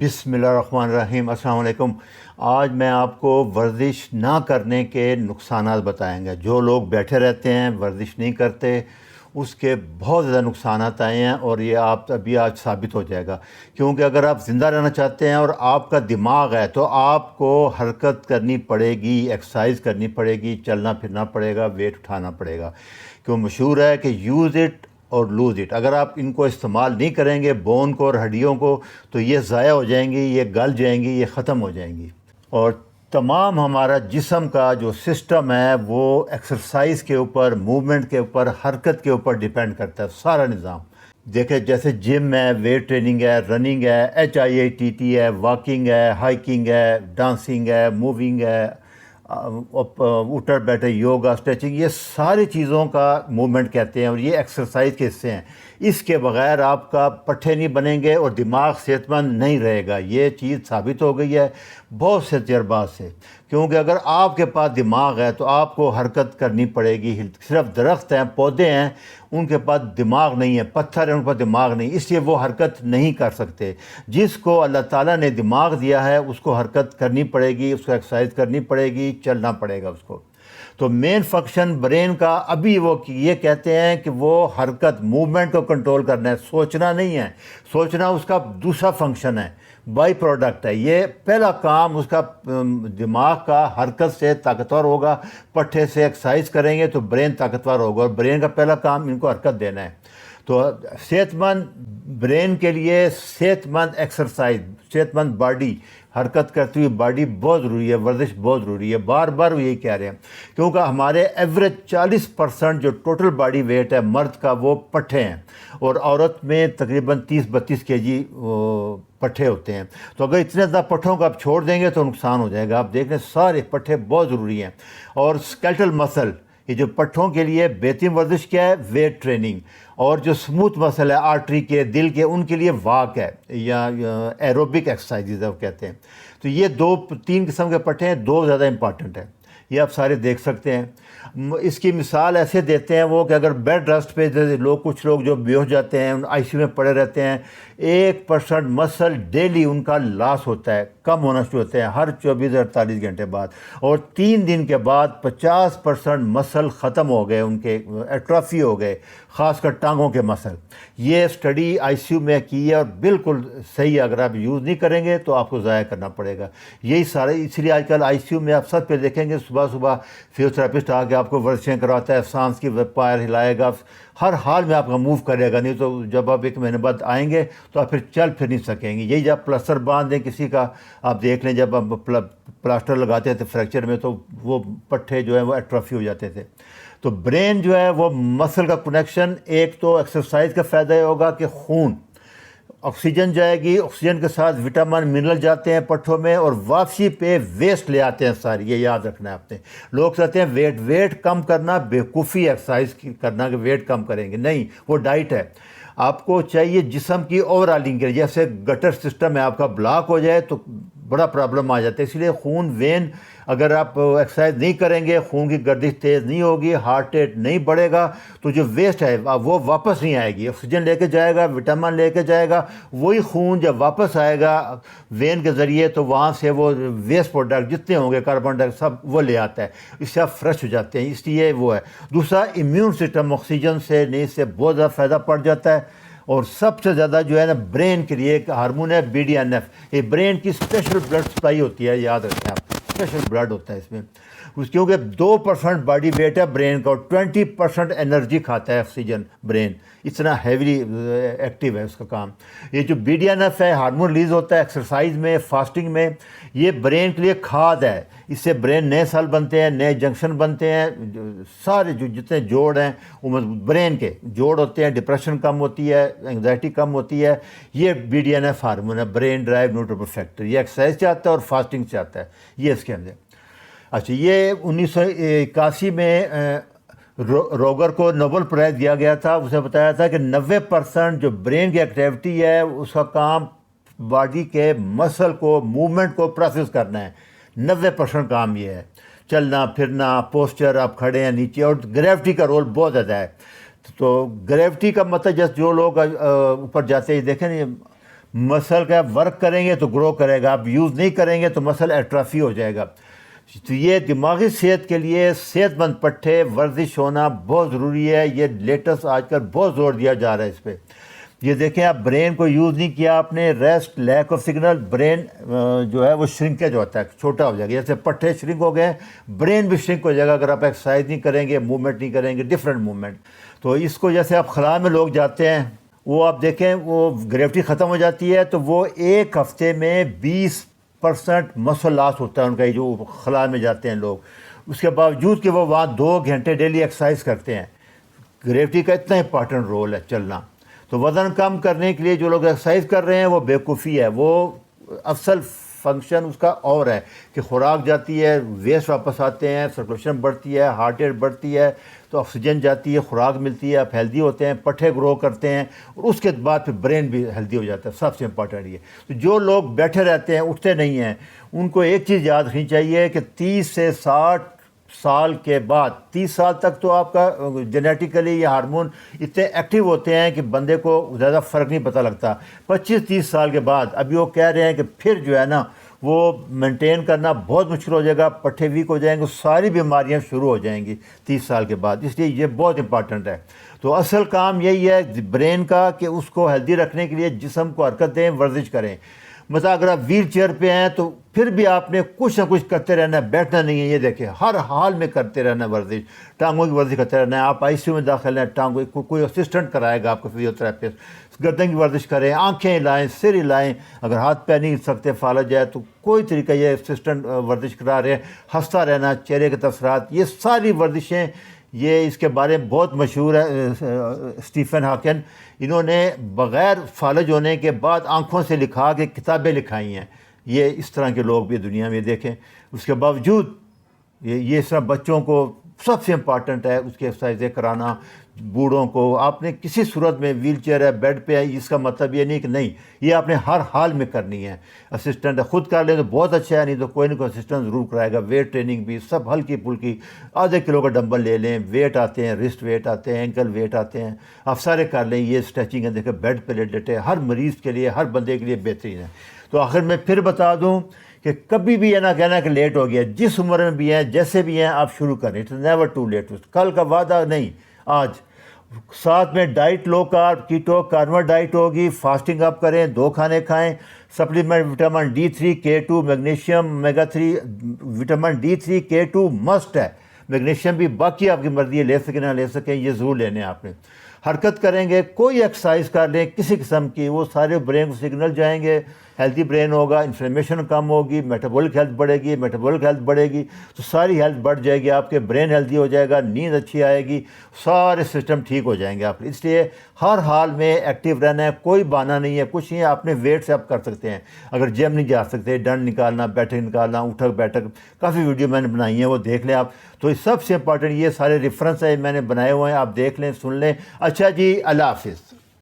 بسم اللہ الرحمن الرحیم۔ السلام علیکم۔ آج میں آپ کو ورزش نہ کرنے کے نقصانات بتائیں گا۔ جو لوگ بیٹھے رہتے ہیں، ورزش نہیں کرتے، اس کے بہت زیادہ نقصانات آئے ہیں، اور یہ آپ ابھی آج ثابت ہو جائے گا۔ کیونکہ اگر آپ زندہ رہنا چاہتے ہیں اور آپ کا دماغ ہے تو آپ کو حرکت کرنی پڑے گی، ایکسرسائز کرنی پڑے گی، چلنا پھرنا پڑے گا، ویٹ اٹھانا پڑے گا۔ کیوں مشہور ہے کہ یوز اٹ اور لوز اٹ۔ اگر آپ ان کو استعمال نہیں کریں گے، بون کو اور ہڈیوں کو، تو یہ ضائع ہو جائیں گی، یہ گل جائیں گی، یہ ختم ہو جائیں گی۔ اور تمام ہمارا جسم کا جو سسٹم ہے وہ ایکسرسائز کے اوپر، موومنٹ کے اوپر، حرکت کے اوپر ڈیپینڈ کرتا ہے، سارا نظام۔ دیکھیں جیسے جم ہے، ویٹ ٹریننگ ہے، رننگ ہے، HIIT ہے، واکنگ ہے، ہائکنگ ہے، ڈانسنگ ہے، موونگ ہے، اٹھر بیٹھے، یوگا، اسٹریچنگ، یہ ساری چیزوں کا موومنٹ کہتے ہیں، اور یہ ایکسرسائز کے حصے ہیں۔ اس کے بغیر آپ کا پٹھے نہیں بنیں گے اور دماغ صحت مند نہیں رہے گا۔ یہ چیز ثابت ہو گئی ہے بہت سے تجربات سے۔ کیونکہ اگر آپ کے پاس دماغ ہے تو آپ کو حرکت کرنی پڑے گی۔ صرف درخت ہیں، پودے ہیں، ان کے پاس دماغ نہیں ہے، پتھر ہیں، ان کے پاس دماغ نہیں، اس لیے وہ حرکت نہیں کر سکتے۔ جس کو اللہ تعالیٰ نے دماغ دیا ہے اس کو حرکت کرنی پڑے گی، اس کو ایکسرسائز کرنی پڑے گی، چلنا پڑے گا اس کو۔ تو مین فنکشن برین کا ابھی وہ یہ کہتے ہیں کہ وہ حرکت، موومنٹ کو کنٹرول کرنا ہے، سوچنا نہیں ہے۔ سوچنا اس کا دوسرا فنکشن ہے، بائی پروڈکٹ ہے۔ یہ پہلا کام اس کا دماغ کا حرکت سے طاقتور ہوگا۔ پٹھے سے ایکسرسائز کریں گے تو برین طاقتور ہوگا، اور برین کا پہلا کام ان کو حرکت دینا ہے۔ تو صحت مند برین کے لیے صحت مند ایکسرسائز، صحت مند باڈی، حرکت کرتی ہوئی باڈی بہت ضروری ہے، ورزش بہت ضروری ہے۔ بار بار وہ یہی کہہ رہے ہیں، کیونکہ ہمارے ایوریج 40% جو ٹوٹل باڈی ویٹ ہے مرد کا وہ پٹھے ہیں، اور عورت میں تقریباً 30-32 kg پٹھے ہوتے ہیں۔ تو اگر اتنے زیادہ پٹھوں کو آپ چھوڑ دیں گے تو نقصان ہو جائے گا۔ آپ دیکھ لیں سارے پٹھے بہت ضروری ہیں۔ اور اسکیلٹل مسل، یہ جو پٹھوں کے لیے بہترین ورزش کیا ہے؟ Weight training. اور جو سموتھ مسل ہے آرٹری کے، دل کے، ان کے لیے واک ہے، یا ایروبک ایکسرسائزز ہے وہ کہتے ہیں۔ تو یہ 2-3 قسم کے پٹھے ہیں، 2 زیادہ امپارٹنٹ ہیں، یہ آپ سارے دیکھ سکتے ہیں۔ اس کی مثال ایسے دیتے ہیں وہ کہ اگر بیڈ ریسٹ پہ کچھ لوگ جو بے ہوش جاتے ہیں، ICU میں پڑے رہتے ہیں، 1% مسل ڈیلی ان کا لاس ہوتا ہے، کم ہونا شروع ہوتے ہیں ہر 24-48 گھنٹے بعد، اور 3 دن کے بعد 50% مسل ختم ہو گئے، ان کے ایٹرافی ہو گئے، خاص کر ٹانگوں کے مسل۔ یہ اسٹڈی ICU میں کی ہے، اور بالکل صحیح ہے۔ اگر آپ یوز نہیں کریں گے تو آپ کو ضائع کرنا پڑے گا۔ یہی سارے، اس لیے آج کل ICU میں آپ سب پہ دیکھیں گے صبح صبح فزیوتھراپسٹ آ کے آپ کو ورزشیں کرواتا ہے، سانس کی پیر ہلائے گا، ہر حال میں آپ کا موو کرے گا، نہیں تو جب آپ 1 مہینے بعد آئیں گے تو آپ پھر چل پھر نہیں سکیں گے۔ یہی جب پلسٹر باندھ دیں کسی کا، آپ دیکھ لیں جب آپ پلاسٹر لگاتے تھے فریکچر میں تو وہ پٹھے جو ہیں وہ ایٹرافی ہو جاتے تھے۔ تو برین جو ہے وہ مسل کا کنیکشن، ایک تو ایکسرسائز کا فائدہ یہ ہوگا کہ خون، آکسیجن جائے گی، آکسیجن کے ساتھ وٹامن منرل جاتے ہیں پٹھوں میں، اور واپسی پہ ویسٹ لے آتے ہیں ساری۔ یہ یاد رکھنا ہے آپ نے۔ لوگ کہتے ہیں ویٹ کم کرنا بیوقوفی، ایکسرسائز کرنا کہ ویٹ کم کریں گے، نہیں، وہ ڈائٹ ہے۔ آپ کو چاہیے جسم کی اوور آلنگ کے، جیسے گٹر سسٹم ہے آپ کا بلاک ہو جائے تو بڑا پرابلم آ جاتا ہے۔ اس لیے خون وین، اگر آپ ایکسرسائز نہیں کریں گے، خون کی گردش تیز نہیں ہوگی، ہارٹ ریٹ نہیں بڑھے گا، تو جو ویسٹ ہے وہ واپس نہیں آئے گی۔ آکسیجن لے کے جائے گا، وٹامن لے کے جائے گا، وہی خون جب واپس آئے گا وین کے ذریعے تو وہاں سے وہ ویسٹ پروڈکٹ جتنے ہوں گے، کاربن ڈائی آکسائڈ، سب وہ لے آتا ہے، اس سے آپ فریش ہو جاتے ہیں۔ اس لیے وہ ہے۔ دوسرا، امیون سسٹم آکسیجن سے نہیں، سے بہت زیادہ فائدہ پڑ جاتا ہے۔ اور سب سے زیادہ جو ہے نا برین کے لیے ایک ہارمون ہے BDNF، یہ برین کی اسپیشل بلڈ سپلائی ہوتی ہے، یاد رکھیں آپ، اسپیشل بلڈ ہوتا ہے اس میں، کیونکہ 2% باڈی ویٹ ہے برین کا، اور 20% انرجی کھاتا ہے آکسیجن برین، اتنا ہیویلی ایکٹیو ہے اس کا کام۔ یہ جو BDNF ہے، ہارمون ریلیز ہوتا ہے ایکسرسائز میں، فاسٹنگ میں، یہ برین کے لیے کھاد ہے۔ اس سے برین نئے سیل بنتے ہیں، نئے جنکشن بنتے ہیں، سارے جو جتنے جوڑ ہیں وہ برین کے جوڑ ہوتے ہیں، ڈپریشن کم ہوتی ہے، انگزائٹی کم ہوتی ہے۔ یہ BDNF ہارمون ہے، برین ڈرائیو نیوروٹرانسمیٹر فیکٹر، یہ ایکسرسائز سے آتا ہے اور فاسٹنگ سے آتا ہے، یہ اس کے اندر۔ اچھا، یہ 1981 میں روگر کو نوبل پرائز دیا گیا تھا۔ اسے بتایا تھا کہ 90% جو برین کی ایکٹیویٹی ہے اس کا کام باڈی کے مسل کو، موومنٹ کو پروسیس کرنا ہے، 90% کام یہ ہے، چلنا پھرنا، پوسچر، آپ کھڑے ہیں نیچے، اور گریوٹی کا رول بہت زیادہ ہے۔ تو گریوٹی کا مطلب جیسے جو لوگ اوپر جاتے ہیں، دیکھیں نا مسل کا ورک کریں گے تو گرو کرے گا، آپ یوز نہیں کریں گے تو مسل ایٹرافی ہو جائے گا. تو یہ دماغی صحت کے لیے صحت مند پٹھے ورزش ہونا بہت ضروری ہے. یہ لیٹسٹ آج کل بہت زور دیا جا رہا ہے اس پہ. یہ دیکھیں آپ برین کو یوز نہیں کیا آپ نے، rest lack of signal, brain جو ہے وہ شرنکیج ہوتا ہے، چھوٹا ہو جائے گا. جیسے پٹھے شرنک ہو گئے برین بھی شرنک ہو جائے گا اگر آپ ایکسرسائز نہیں کریں گے، موومنٹ نہیں کریں گے، ڈفرینٹ موومنٹ. تو اس کو جیسے آپ خلا میں لوگ جاتے ہیں، وہ آپ دیکھیں وہ گریوٹی ختم ہو جاتی ہے تو وہ ایک ہفتے میں 20% مسل لاس ہوتا ہے ان کا، جو خلا میں جاتے ہیں لوگ. اس کے باوجود کہ وہ وہاں 2 گھنٹے ڈیلی ایکسرسائز کرتے ہیں. گریوٹی کا اتنا امپارٹنٹ رول ہے چلنا. تو وزن کم کرنے کے لیے جو لوگ ایکسرسائز کر رہے ہیں وہ بیوقوفی ہے. وہ اصل فنکشن اس کا اور ہے کہ خوراک جاتی ہے، ویسٹ واپس آتے ہیں، سرکولیشن بڑھتی ہے، ہارٹ ریٹ بڑھتی ہے، تو آکسیجن جاتی ہے، خوراک ملتی ہے، آپ ہیلدی ہوتے ہیں، پٹھے گرو کرتے ہیں، اور اس کے بعد پھر برین بھی ہیلدی ہو جاتا ہے. سب سے امپورٹنٹ یہ. تو جو لوگ بیٹھے رہتے ہیں، اٹھتے نہیں ہیں، ان کو ایک چیز یاد رکھنی چاہیے کہ 30 سے 60 سال کے بعد، 30 سال تک تو آپ کا جینیٹیکلی یہ ہارمون اتنے ایکٹیو ہوتے ہیں کہ بندے کو زیادہ فرق نہیں پتہ لگتا. 25-30 سال کے بعد ابھی وہ کہہ رہے ہیں کہ پھر جو ہے نا وہ مینٹین کرنا بہت مشکل ہو جائے گا، پٹھے ویک ہو جائیں گے، ساری بیماریاں شروع ہو جائیں گی 30 سال کے بعد. اس لیے یہ بہت امپارٹنٹ ہے. تو اصل کام یہی ہے برین کا کہ اس کو ہیلدی رکھنے کے لیے جسم کو حرکت دیں، ورزش کریں. مثلا اگر آپ ویل چیئر پہ ہیں تو پھر بھی آپ نے کچھ نہ کچھ کرتے رہنا ہے، بیٹھنا نہیں ہے. یہ دیکھیں ہر حال میں کرتے رہنا ہے ورزش، ٹانگوں کی ورزش کرتے رہنا ہے. آپ آئی سی یو میں داخل ہیں، ٹانگوں کوئی اسسٹنٹ کرائے گا آپ کو، فزیوتھراپسٹ. گردن کی ورزش کریں، آنکھیں ہلائیں، سر ہلائیں. اگر ہاتھ پیر نہیں ہل سکتے، فالج ہے تو کوئی طریقہ یہ اسسٹنٹ ورزش کرا رہے ہیں. ہنستا رہنا، چہرے کے تاثرات، یہ ساری ورزشیں، یہ اس کے بارے میں بہت مشہور ہے. اسٹیفن ہاکن، انہوں نے بغیر فالج ہونے کے بعد آنکھوں سے لکھا کے کتابیں لکھائی ہیں. یہ اس طرح کے لوگ بھی دنیا میں دیکھیں. اس کے باوجود یہ سب بچوں کو سب سے امپارٹنٹ ہے اس کے ایکسرسائزیں کرانا. بوڑھوں کو آپ نے کسی صورت میں ویل چیئر ہے، بیڈ پہ ہے، اس کا مطلب یہ نہیں کہ نہیں، یہ آپ نے ہر حال میں کرنی ہے. اسسٹنٹ خود کر لیں تو بہت اچھا ہے، نہیں تو کوئی نہ کوئی اسسٹنٹ ضرور کرائے گا. ویٹ ٹریننگ بھی سب ہلکی پھلکی، آدھے کلو کا ڈمبل لے لیں. ویٹ آتے ہیں، رسٹ ویٹ آتے ہیں، اینکل ویٹ آتے ہیں، آپ سارے کر لیں. یہ اسٹریچنگ ہے، دیکھیں بیڈ پہ لیٹے، ہر مریض کے لیے، ہر بندے کے لیے بہترین ہے. تو آخر میں پھر بتا دوں کہ کبھی بھی یہ نہ کہنا کہ لیٹ ہو گیا. جس عمر میں بھی ہیں، جیسے بھی ہیں، آپ شروع کریں. It's never too late. کل کا وعدہ نہیں، آج. ساتھ میں diet low carb, keto carnivore diet ہوگی. فاسٹنگ آپ کریں، 2 کھانے کھائیں. Supplement vitamin D3 K2 magnesium omega 3. Vitamin D3 K2 must ہے. میگنیشیم بھی باقی آپ کی مرضی ہے، لے سکیں نہ لے سکیں، یہ ضرور لینے ہیں آپ نے. حرکت کریں گے، کوئی ایکسرسائز کر لیں کسی قسم کی، وہ سارے برین کو سگنل جائیں گے، ہیلدی برین ہوگا، انفلیمیشن کم ہوگی، میٹابولک ہیلتھ بڑھے گی. میٹابولک ہیلتھ بڑھے گی تو ساری ہیلتھ بڑھ جائے گی آپ کے. برین ہیلدی ہو جائے گا، نیند اچھی آئے گی، سارے سسٹم ٹھیک ہو جائیں گے آپ. اس لیے ہر حال میں ایکٹیو رہنا ہے. کوئی بہانہ نہیں ہے، کچھ نہیں ہے. اپنے ویٹ سے آپ کر سکتے ہیں. اگر جم نہیں جا سکتے، ڈنڈ نکالنا، بیٹھک نکالنا، اٹھک بیٹھک، کافی ویڈیو میں نے بنائی ہیں، وہ دیکھ لیں آپ. تو سب سے امپورٹنٹ یہ سارے ریفرنس ہے میں نے بنائے ہوئے ہیں، آپ دیکھ لیں، سن لیں. اچھا جی، اللہ حافظ.